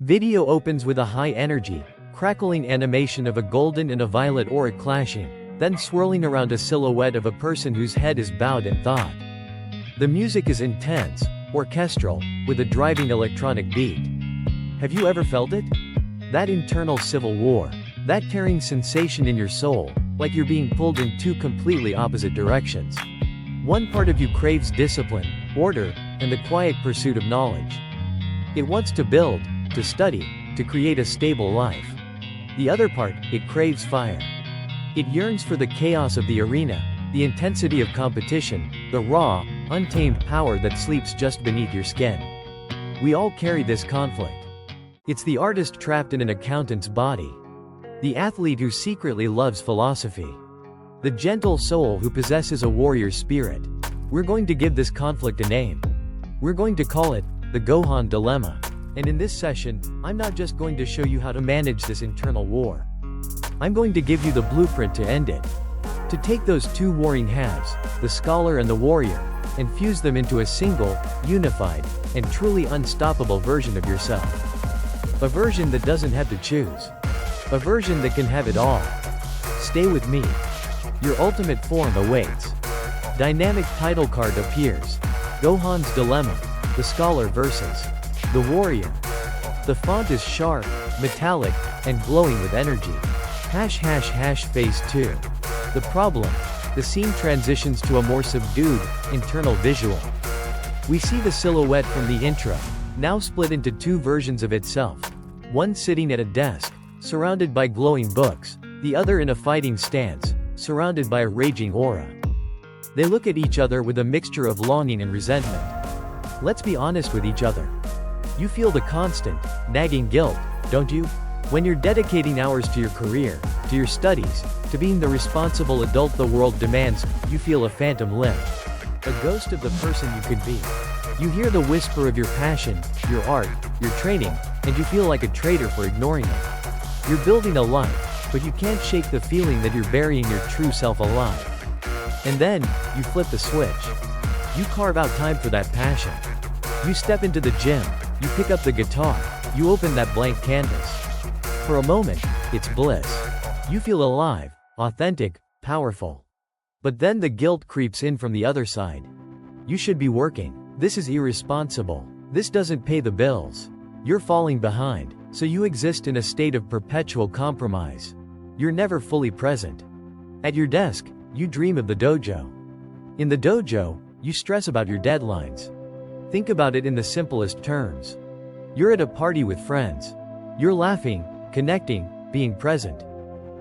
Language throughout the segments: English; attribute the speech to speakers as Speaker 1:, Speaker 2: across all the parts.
Speaker 1: Video opens with a high energy, crackling animation of a golden and a violet aura clashing, then swirling around a silhouette of a person whose head is bowed in thought. The music is intense, orchestral, with a driving electronic beat. Have you ever felt it? That internal civil war, that tearing sensation in your soul, like you're being pulled in two completely opposite directions. One part of you craves discipline, order, and the quiet pursuit of knowledge. It wants to build, to study, to create a stable life. The other part, it craves fire. It yearns for the chaos of the arena, the intensity of competition, the raw, untamed power that sleeps just beneath your skin. We all carry this conflict. It's the artist trapped in an accountant's body. The athlete who secretly loves philosophy. The gentle soul who possesses a warrior's spirit. We're going to give this conflict a name. We're going to call it the Gohan Dilemma. And in this session, I'm not just going to show you how to manage this internal war. I'm going to give you the blueprint to end it. To take those two warring halves, the scholar and the warrior, and fuse them into a single, unified, and truly unstoppable version of yourself. A version that doesn't have to choose. A version that can have it all. Stay with me. Your ultimate form awaits. Dynamic title card appears. Gohan's Dilemma. The Scholar versus the Warrior. The font is sharp, metallic, and glowing with energy. Phase 2. The problem. The scene transitions to a more subdued, internal visual. We see the silhouette from the intro, now split into two versions of itself. One sitting at a desk, surrounded by glowing books, the other in a fighting stance, surrounded by a raging aura. They look at each other with a mixture of longing and resentment. Let's be honest with each other. You feel the constant, nagging guilt, don't you? When you're dedicating hours to your career, to your studies, to being the responsible adult the world demands, you feel a phantom limb. A ghost of the person you could be. You hear the whisper of your passion, your art, your training, and you feel like a traitor for ignoring it. You're building a life, but you can't shake the feeling that you're burying your true self alive. And then, you flip the switch. You carve out time for that passion. You step into the gym, you pick up the guitar, you open that blank canvas. For a moment, it's bliss. You feel alive, authentic, powerful. But then the guilt creeps in from the other side. You should be working. This is irresponsible. This doesn't pay the bills. You're falling behind, so you exist in a state of perpetual compromise. You're never fully present. At your desk, you dream of the dojo. In the dojo, you stress about your deadlines. Think about it in the simplest terms. You're at a party with friends. You're laughing, connecting, being present.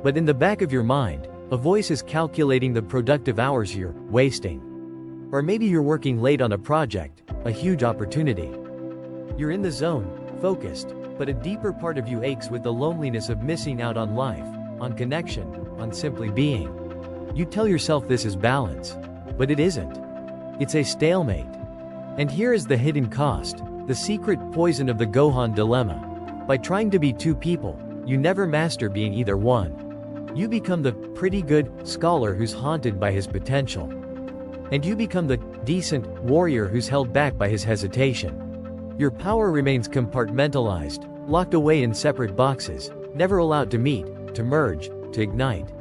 Speaker 1: But in the back of your mind, a voice is calculating the productive hours you're wasting. Or maybe you're working late on a project, a huge opportunity. You're in the zone, focused, but a deeper part of you aches with the loneliness of missing out on life, on connection, on simply being. You tell yourself this is balance. But it isn't. It's a stalemate. And here is the hidden cost, the secret poison of the Gohan Dilemma. By trying to be two people, you never master being either one. You become the pretty good scholar who's haunted by his potential. And you become the decent warrior who's held back by his hesitation. Your power remains compartmentalized, locked away in separate boxes, never allowed to meet, to merge, to ignite.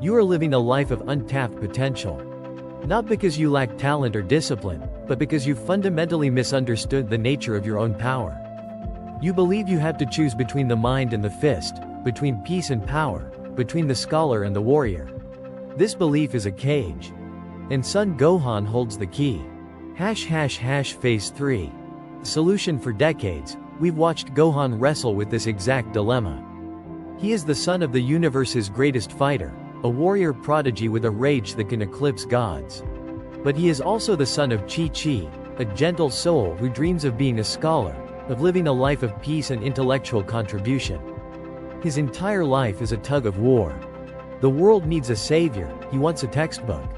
Speaker 1: You are living a life of untapped potential. Not because you lack talent or discipline, but because you've fundamentally misunderstood the nature of your own power. You believe you have to choose between the mind and the fist, between peace and power, between the scholar and the warrior. This belief is a cage. And Son Gohan holds the key. Phase 3. Solution. For decades, we've watched Gohan wrestle with this exact dilemma. He is the son of the universe's greatest fighter, a warrior prodigy with a rage that can eclipse gods. But he is also the son of Chi-Chi, a gentle soul who dreams of being a scholar, of living a life of peace and intellectual contribution. His entire life is a tug of war. The world needs a savior, he wants a textbook.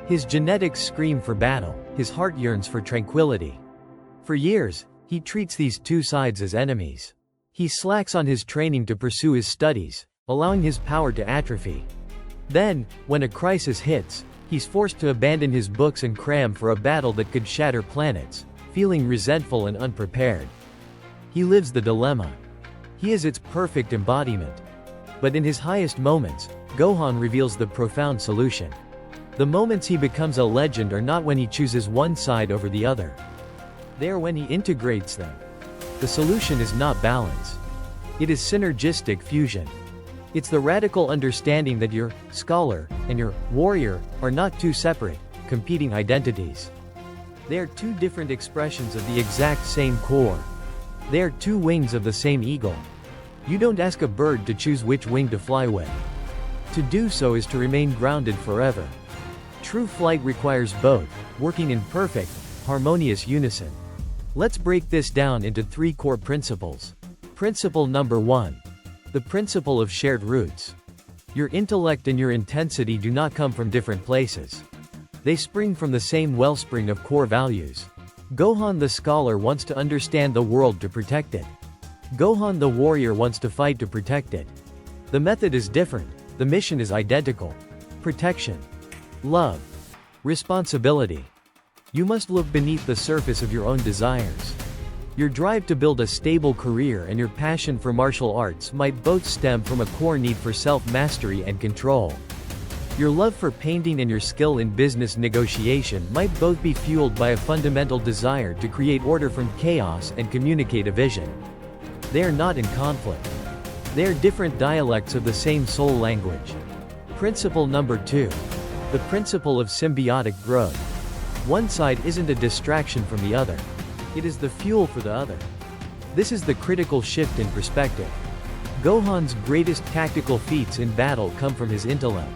Speaker 1: His genetics scream for battle, his heart yearns for tranquility. For years, he treats these two sides as enemies. He slacks on his training to pursue his studies, allowing his power to atrophy. Then, when a crisis hits, he's forced to abandon his books and cram for a battle that could shatter planets, feeling resentful and unprepared. He lives the dilemma. He is its perfect embodiment. But in his highest moments, Gohan reveals the profound solution. The moments he becomes a legend are not when he chooses one side over the other. They are when he integrates them. The solution is not balance. It is synergistic fusion. It's the radical understanding that your scholar and your warrior are not two separate, competing identities. They are two different expressions of the exact same core. They are two wings of the same eagle. You don't ask a bird to choose which wing to fly with. To do so is to remain grounded forever. True flight requires both, working in perfect, harmonious unison. Let's break this down into 3 core principles. Principle number 1. The principle of shared roots. Your intellect and your intensity do not come from different places. They spring from the same wellspring of core values. Gohan the scholar wants to understand the world to protect it. Gohan the warrior wants to fight to protect it. The method is different, the mission is identical. Protection. Love. Responsibility. You must look beneath the surface of your own desires. Your drive to build a stable career and your passion for martial arts might both stem from a core need for self-mastery and control. Your love for painting and your skill in business negotiation might both be fueled by a fundamental desire to create order from chaos and communicate a vision. They are not in conflict. They are different dialects of the same soul language. Principle number 2. The principle of symbiotic growth. One side isn't a distraction from the other. It is the fuel for the other. This is the critical shift in perspective. Gohan's greatest tactical feats in battle come from his intellect.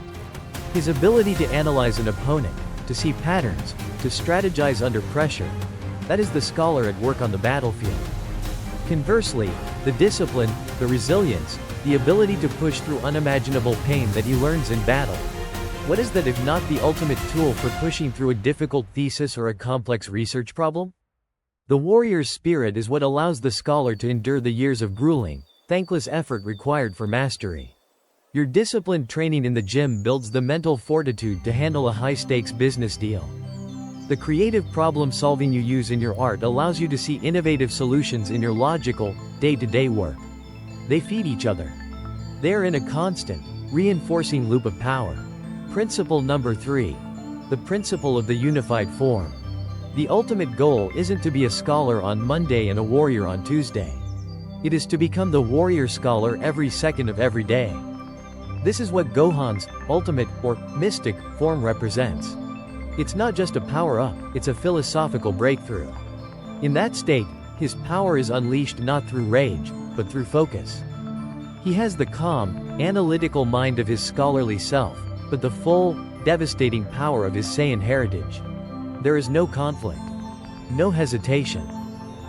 Speaker 1: His ability to analyze an opponent, to see patterns, to strategize under pressure. That is the scholar at work on the battlefield. Conversely, the discipline, the resilience, the ability to push through unimaginable pain that he learns in battle. What is that if not the ultimate tool for pushing through a difficult thesis or a complex research problem? The warrior's spirit is what allows the scholar to endure the years of grueling, thankless effort required for mastery. Your disciplined training in the gym builds the mental fortitude to handle a high-stakes business deal. The creative problem-solving you use in your art allows you to see innovative solutions in your logical, day-to-day work. They feed each other. They are in a constant, reinforcing loop of power. Principle number 3. The principle of the unified form. The ultimate goal isn't to be a scholar on Monday and a warrior on Tuesday. It is to become the warrior scholar every second of every day. This is what Gohan's ultimate, or mystic, form represents. It's not just a power-up, it's a philosophical breakthrough. In that state, his power is unleashed not through rage, but through focus. He has the calm, analytical mind of his scholarly self, but the full, devastating power of his Saiyan heritage. There is no conflict. No hesitation.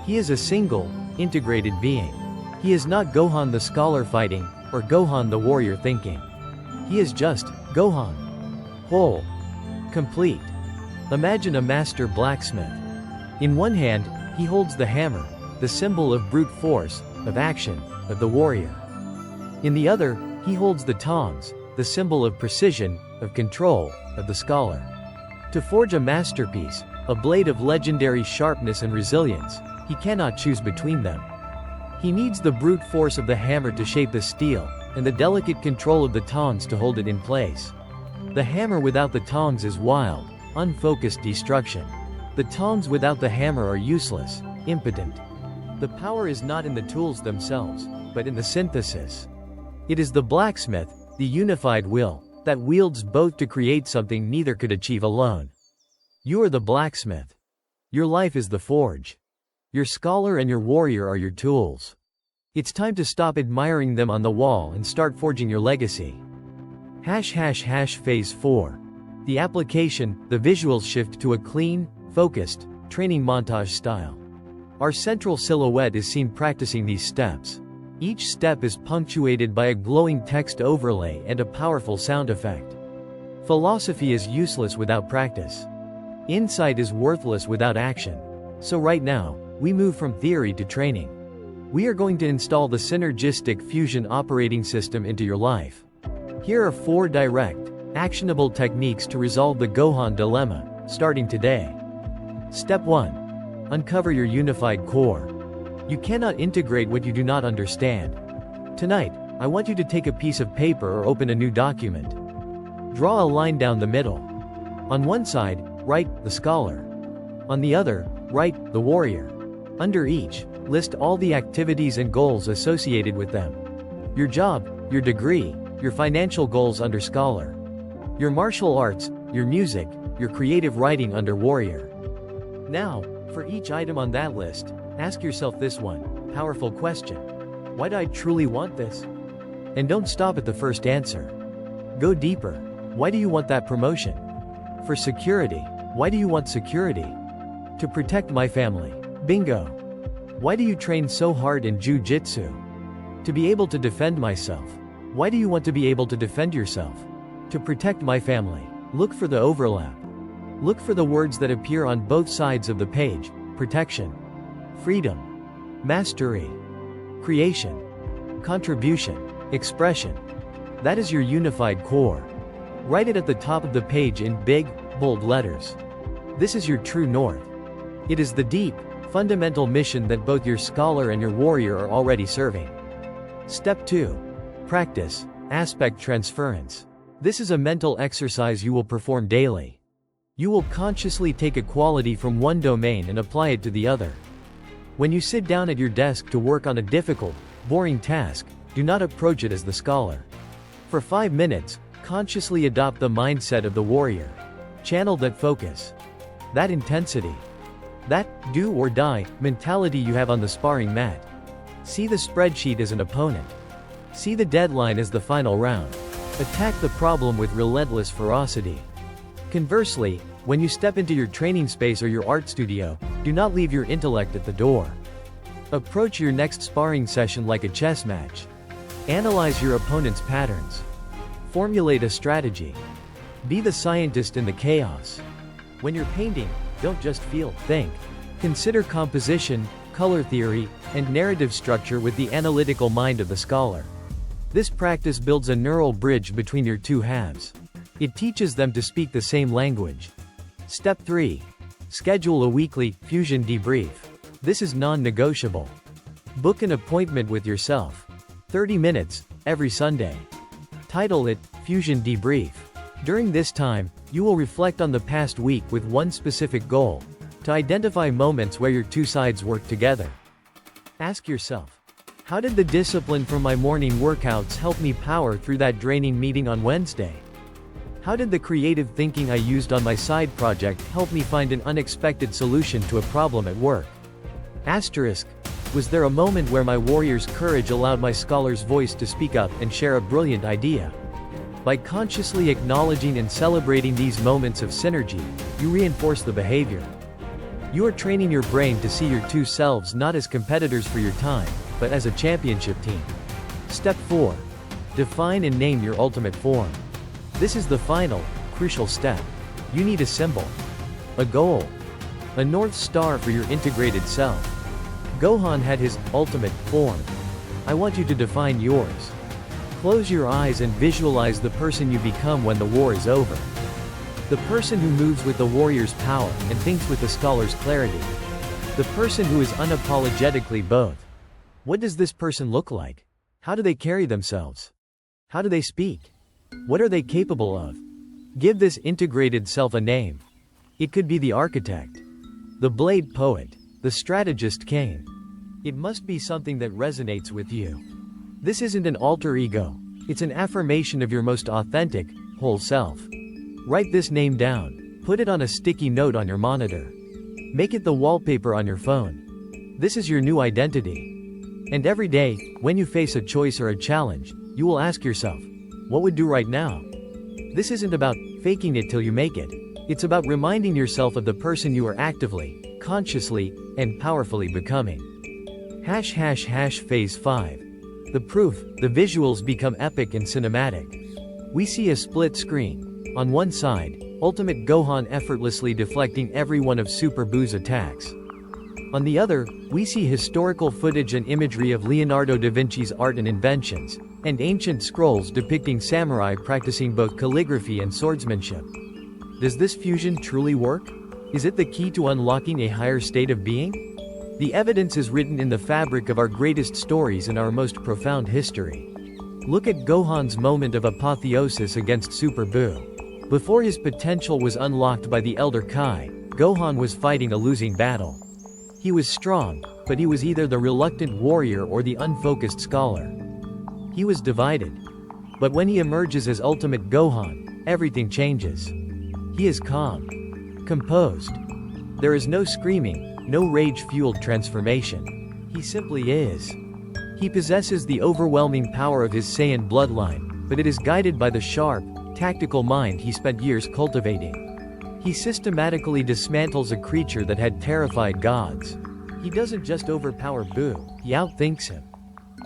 Speaker 1: He is a single, integrated being. He is not Gohan the scholar fighting, or Gohan the warrior thinking. He is just Gohan. Whole. Complete. Imagine a master blacksmith. In one hand, he holds the hammer, the symbol of brute force, of action, of the warrior. In the other, he holds the tongs, the symbol of precision, of control, of the scholar. To forge a masterpiece, a blade of legendary sharpness and resilience, he cannot choose between them. He needs the brute force of the hammer to shape the steel, and the delicate control of the tongs to hold it in place. The hammer without the tongs is wild, unfocused destruction. The tongs without the hammer are useless, impotent. The power is not in the tools themselves, but in the synthesis. It is the blacksmith, the unified will, that wields both to create something neither could achieve alone. You are the blacksmith. Your life is the forge. Your scholar and your warrior are your tools. It's time to stop admiring them on the wall and start forging your legacy. Phase 4. The application, the visuals shift to a clean, focused, training montage style. Our central silhouette is seen practicing these steps. Each step is punctuated by a glowing text overlay and a powerful sound effect. Philosophy is useless without practice. Insight is worthless without action. So right now, we move from theory to training. We are going to install the Synergistic Fusion operating system into your life. Here are 4 direct, actionable techniques to resolve the Gohan dilemma, starting today. Step 1. Uncover your unified core. You cannot integrate what you do not understand. Tonight, I want you to take a piece of paper or open a new document. Draw a line down the middle. On one side, write, the scholar. On the other, write, the warrior. Under each, list all the activities and goals associated with them. Your job, your degree, your financial goals under scholar. Your martial arts, your music, your creative writing under warrior. Now, for each item on that list, ask yourself this one powerful question. Why do I truly want this? And don't stop at the first answer. Go deeper. Why do you want that promotion? For security. Why do you want security? To protect my family. Bingo. Why do you train so hard in jiu-jitsu? To be able to defend myself. Why do you want to be able to defend yourself? To protect my family. Look for the overlap. Look for the words that appear on both sides of the page. Protection. Freedom. Mastery. Creation. Contribution. Expression. That is your unified core. Write it at the top of the page in big, bold letters. This is your true north. It is the deep, fundamental mission that both your scholar and your warrior are already serving. Step 2. Practice. Aspect transference. This is a mental exercise you will perform daily. You will consciously take a quality from one domain and apply it to the other. When you sit down at your desk to work on a difficult, boring task, do not approach it as the scholar. For 5 minutes, consciously adopt the mindset of the warrior. Channel that focus. That intensity. That do or die mentality you have on the sparring mat. See the spreadsheet as an opponent. See the deadline as the final round. Attack the problem with relentless ferocity. Conversely, when you step into your training space or your art studio, do not leave your intellect at the door. Approach your next sparring session like a chess match. Analyze your opponent's patterns. Formulate a strategy. Be the scientist in the chaos. When you're painting, don't just feel, think. Consider composition, color theory, and narrative structure with the analytical mind of the scholar. This practice builds a neural bridge between your two halves. It teaches them to speak the same language. Step 3. Schedule a weekly fusion debrief. This is non-negotiable. Book an appointment with yourself. 30 minutes, every Sunday. Title it, Fusion Debrief. During this time, you will reflect on the past week with one specific goal: to identify moments where your two sides work together. Ask yourself, how did the discipline from my morning workouts help me power through that draining meeting on Wednesday? How did the creative thinking I used on my side project help me find an unexpected solution to a problem at work? Asterisk. Was there a moment where my warrior's courage allowed my scholar's voice to speak up and share a brilliant idea? By consciously acknowledging and celebrating these moments of synergy, you reinforce the behavior. You are training your brain to see your two selves not as competitors for your time, but as a championship team. Step 4. Define and name your ultimate form. This is the final, crucial step. You need a symbol. A goal. A North Star for your integrated self. Gohan had his ultimate form. I want you to define yours. Close your eyes and visualize the person you become when the war is over. The person who moves with the warrior's power and thinks with the scholar's clarity. The person who is unapologetically both. What does this person look like? How do they carry themselves? How do they speak? What are they capable of? Give this integrated self a name. It could be the architect, the blade poet, the strategist king. It must be something that resonates with you. This isn't an alter ego. It's an affirmation of your most authentic, whole self. Write this name down. Put it on a sticky note on your monitor. Make it the wallpaper on your phone. This is your new identity. And every day, when you face a choice or a challenge, you will ask yourself, what would do right now? This isn't about faking it till you make it. It's about reminding yourself of the person you are actively, consciously, and powerfully becoming. Phase 5. The proof, the visuals become epic and cinematic. We see a split screen. On one side, Ultimate Gohan effortlessly deflecting every one of Super Buu's attacks. On the other, we see historical footage and imagery of Leonardo da Vinci's art and inventions, and ancient scrolls depicting samurai practicing both calligraphy and swordsmanship. Does this fusion truly work? Is it the key to unlocking a higher state of being? The evidence is written in the fabric of our greatest stories and our most profound history. Look at Gohan's moment of apotheosis against Super Buu. Before his potential was unlocked by the Elder Kai, Gohan was fighting a losing battle. He was strong, but he was either the reluctant warrior or the unfocused scholar. He was divided. But when he emerges as Ultimate Gohan, everything changes. He is calm, composed. There is no screaming, no rage-fueled transformation. He simply is. He possesses the overwhelming power of his Saiyan bloodline, but it is guided by the sharp, tactical mind he spent years cultivating. He systematically dismantles a creature that had terrified gods. He doesn't just overpower Buu, he outthinks him.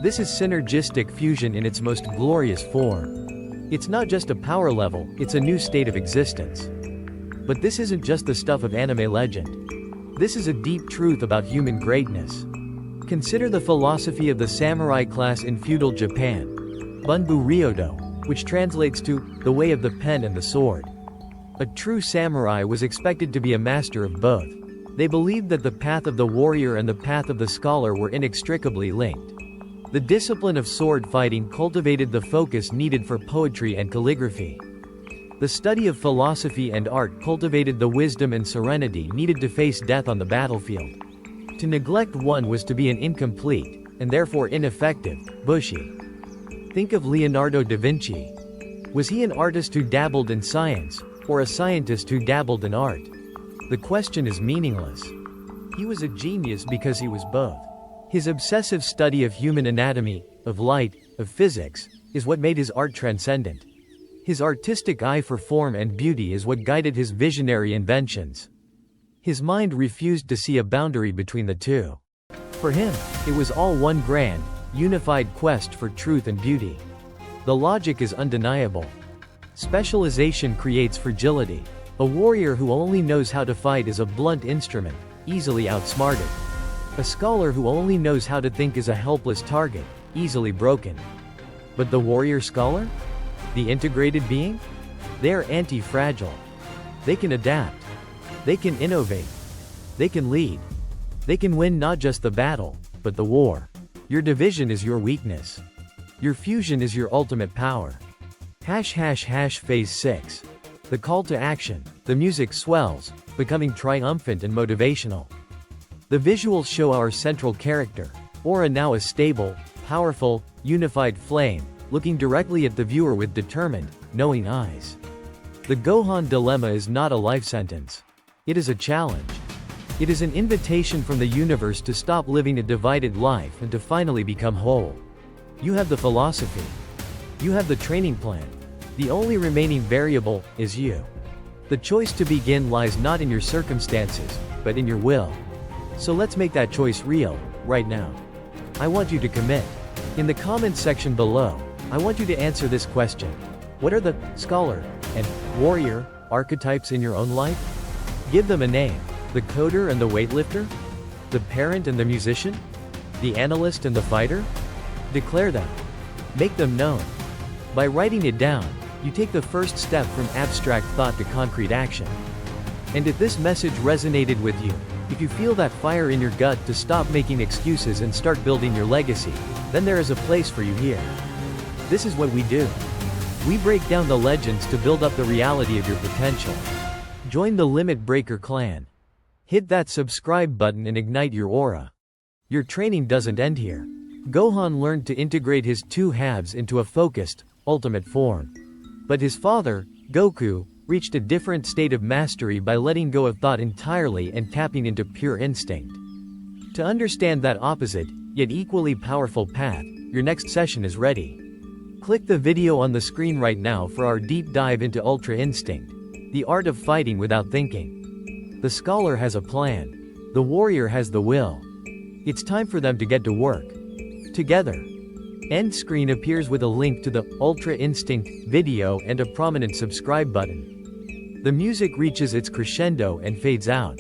Speaker 1: This is synergistic fusion in its most glorious form. It's not just a power level, it's a new state of existence. But this isn't just the stuff of anime legend. This is a deep truth about human greatness. Consider the philosophy of the samurai class in feudal Japan, Bunbu Ryoudou, which translates to the way of the pen and the sword. A true samurai was expected to be a master of both. They believed that the path of the warrior and the path of the scholar were inextricably linked. The discipline of sword fighting cultivated the focus needed for poetry and calligraphy. The study of philosophy and art cultivated the wisdom and serenity needed to face death on the battlefield. To neglect one was to be an incomplete, and therefore ineffective, bushi. Think of Leonardo da Vinci. Was he an artist who dabbled in science, or a scientist who dabbled in art? The question is meaningless. He was a genius because he was both. His obsessive study of human anatomy, of light, of physics, is what made his art transcendent. His artistic eye for form and beauty is what guided his visionary inventions. His mind refused to see a boundary between the two. For him, it was all one grand, unified quest for truth and beauty. The logic is undeniable. Specialization creates fragility. A warrior who only knows how to fight is a blunt instrument, easily outsmarted. A scholar who only knows how to think is a helpless target, easily broken. But the warrior scholar? The integrated being? They are anti-fragile. They can adapt. They can innovate. They can lead. They can win not just the battle, but the war. Your division is your weakness. Your fusion is your ultimate power. Phase 6. The call to action, the music swells, becoming triumphant and motivational. The visuals show our central character, Aura, now a stable, powerful, unified flame, looking directly at the viewer with determined, knowing eyes. The Gohan Dillemma is not a life sentence. It is a challenge. It is an invitation from the universe to stop living a divided life and to finally become whole. You have the philosophy. You have the training plan. The only remaining variable is you. The choice to begin lies not in your circumstances, but in your will. So let's make that choice real, right now. I want you to commit. In the comments section below, I want you to answer this question. What are the scholar and warrior archetypes in your own life? Give them a name. The coder and the weightlifter? The parent and the musician? The analyst and the fighter? Declare them. Make them known. By writing it down, you take the first step from abstract thought to concrete action. And if this message resonated with you, if you feel that fire in your gut to stop making excuses and start building your legacy, then there is a place for you here. This is what we do. We break down the legends to build up the reality of your potential. Join the Limit Breaker clan. Hit that subscribe button and ignite your aura. Your training doesn't end here. Gohan learned to integrate his two halves into a focused, ultimate form. But his father, Goku, reached a different state of mastery by letting go of thought entirely and tapping into pure instinct. To understand that opposite, yet equally powerful path, your next session is ready. Click the video on the screen right now for our deep dive into Ultra Instinct, the art of fighting without thinking. The scholar has a plan. The warrior has the will. It's time for them to get to work. Together. End screen appears with a link to the Ultra Instinct video and a prominent subscribe button. The music reaches its crescendo and fades out.